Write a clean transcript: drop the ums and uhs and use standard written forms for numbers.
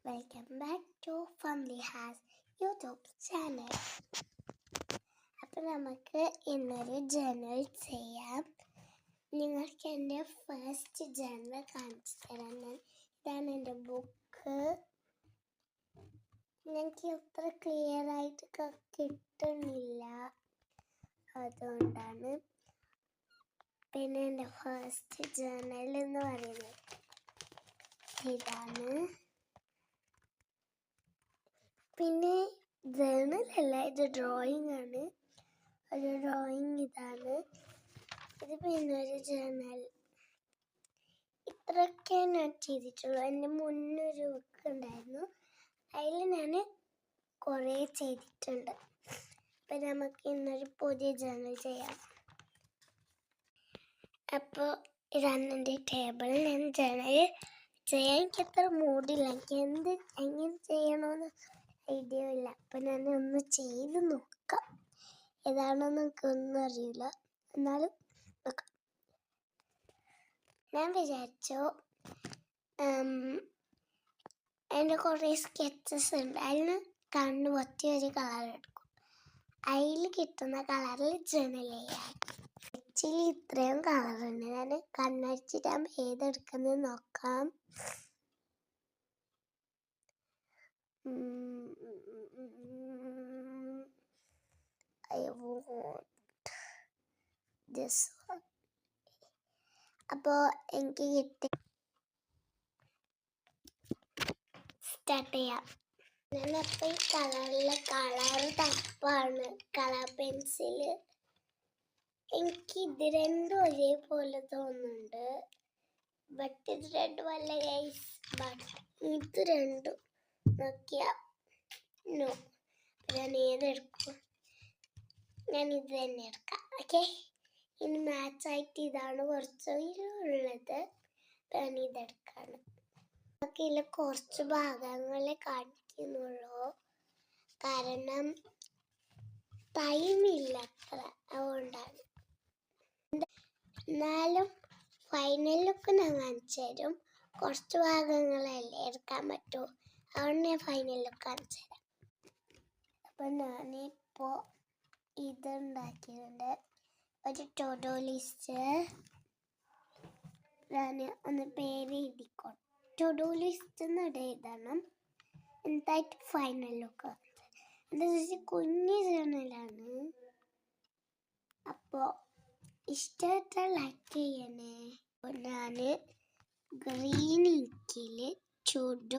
Welcome back to family house YouTube channel. അപ്പം നമുക്ക് ഇന്നൊരു ജേർണൽ ചെയ്യാം. നിങ്ങൾക്ക് എൻ്റെ ഫസ്റ്റ് ജേർണൽ കാണിച്ചു തരാം. ഇതാണ് എൻ്റെ ബുക്ക്. എനിക്ക് അത്ര ക്ലിയർ ആയിട്ട് കിട്ടുന്നില്ല, അതുകൊണ്ടാണ്. പിന്നെ എൻ്റെ ഫസ്റ്റ് ജേർണൽ എന്ന് പറയുന്നത് ഇതാണ്. പിന്നെ ജേർണലല്ല, ഇത് ഡ്രോയിങ് ആണ്. ഒരു ഡ്രോയിങ് ഇതാണ്. ഇത് പിന്നെ ഒരു ജേർണൽ. ഇത്രയൊക്കെ ഞാൻ ചെയ്തിട്ടുള്ളൂ. എൻ്റെ മുന്നൊരു ബുക്ക് ഉണ്ടായിരുന്നു, അതിൽ ഞാൻ കുറേ ചെയ്തിട്ടുണ്ട്. അപ്പം നമുക്ക് ഇന്നൊരു പുതിയ ജേർണൽ ചെയ്യാം. അപ്പോൾ ഇതാണ് എൻ്റെ ടേബിൾ. ഞാൻ ജേർണൽ ചെയ്യാൻ എനിക്ക് അത്ര മൂഡില്ല. എനിക്ക് എങ്ങനെ ചെയ്യണമെന്ന് ഐഡിയ ഇല്ല. അപ്പം ഞാൻ ഒന്ന് ചെയ്ത് നോക്കാം. ഏതാണെന്ന് എനിക്കൊന്നും അറിയില്ല, എന്നാലും നോക്കാം. ഞാൻ വിചാരിച്ചു എൻ്റെ കുറേ സ്കെച്ചസ് ഉണ്ട്. അതിന് കണ്ണ് പൊത്തി ഒരു കളർ എടുക്കും. അതിൽ കിട്ടുന്ന കളറിൽ ജേർണൽ ചെയ്യാം. ആക്ച്വലി ഇത്രയും കളറുണ്ട്. ഞാൻ കണ്ണടിച്ചിട്ട് ഏതെടുക്കുന്നത് നോക്കാം. I want this one. അപ്പോൾ എനിക്ക് കിട്ടി. സ്റ്റാർട്ട് ചെയ്യാം. ഞാനപ്പോൾ ഈ കളർ തപ്പാണ്, കളർ പെൻസില്. എനിക്ക് ഇത് രണ്ടും ഒരേപോലെ തോന്നുന്നുണ്ട്. ബട്ട് ഇത് രണ്ടും അല്ല ഗൈസ്. ബട്ട് ഇത് രണ്ടും നോക്കിയാ നോ. ഞാൻ ഏതെടുക്കും? ഞാൻ ഇത് തന്നെ എടുക്കാം. ഓക്കെ, ഇനി മാച്ചായിട്ട് ഇതാണ് കുറച്ച് ഉള്ളത്. ഞാൻ ഇതെടുക്കാണ്. നമുക്ക് ഇതിൽ കുറച്ച് ഭാഗങ്ങളെ കാണിക്കുന്നുള്ളൂ, കാരണം ടൈമില്ല അത്ര, അതുകൊണ്ടാണ്. എന്നാലും ഫൈനൽ ലുക്ക് ഞാൻ കാണിച്ചു തരും. കുറച്ച് ഭാഗങ്ങളല്ലേ എടുക്കാൻ പറ്റൂ, അതുകൊണ്ട് ഞാൻ ഫൈനൽ ലുക്ക് കാണിച്ചു തരാം. അപ്പം ഞാനിപ്പോൾ ഇതുണ്ടാക്കിയിട്ടുണ്ട്, ഒരു ടു-ഡു ലിസ്റ്റ്. ഞാൻ ഒന്ന് പേര് എഴുതിക്കോട്ടെ. ടു-ഡു ലിസ്റ്റ് എന്നിട്ട് എഴുതണം. എന്തായിട്ട് ഫൈനൽ ലുക്ക്. എന്താ വെച്ചാൽ കുഞ്ഞു ജേർണലാണ്. അപ്പോൾ ഇഷ്ടപ്പെട്ടാൽ ലൈക്ക് ചെയ്യണേ. അപ്പോൾ ഞാൻ ഗ്രീൻ ഇങ്കിൽ ടു-ഡു